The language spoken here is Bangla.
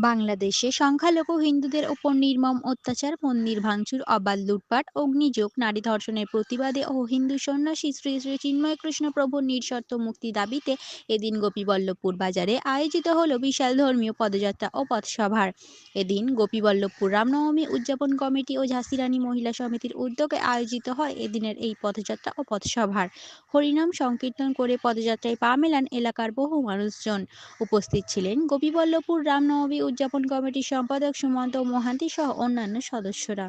বাংলাদেশে সংখ্যালঘু হিন্দুদের ওপর নির্মম অত্যাচার, মন্দির ভাঙচুর, অবাধ লুটপাট, অগ্নিযোগ, নারী ধর্ষণের প্রতিবাদে ও হিন্দু সন্ন্যাসী শ্রী শ্রী চিন্ময় কৃষ্ণ প্রভুর নিঃশর্ত মুক্তি দাবিতে এদিন গোপীবল্লভপুর বাজারে আয়োজিত হল বিশাল ধর্মীয় পদযাত্রা ও পথসভার। এদিন গোপীবল্লভপুর রামনবমী উদযাপন কমিটি ও ঝাঁসি রানী মহিলা সমিতির উদ্যোগে আয়োজিত হয় এদিনের এই পথযাত্রা ও পথসভার। হরিনাম সংকীর্তন করে পদযাত্রায় পা মেলান এলাকার বহু মানুষজন। উপস্থিত ছিলেন গোপীবল্লভপুর রামনবমী উদযাপন কমিটির সম্পাদক সুমন্ত মোহান্তি সহ অন্যান্য সদস্যরা।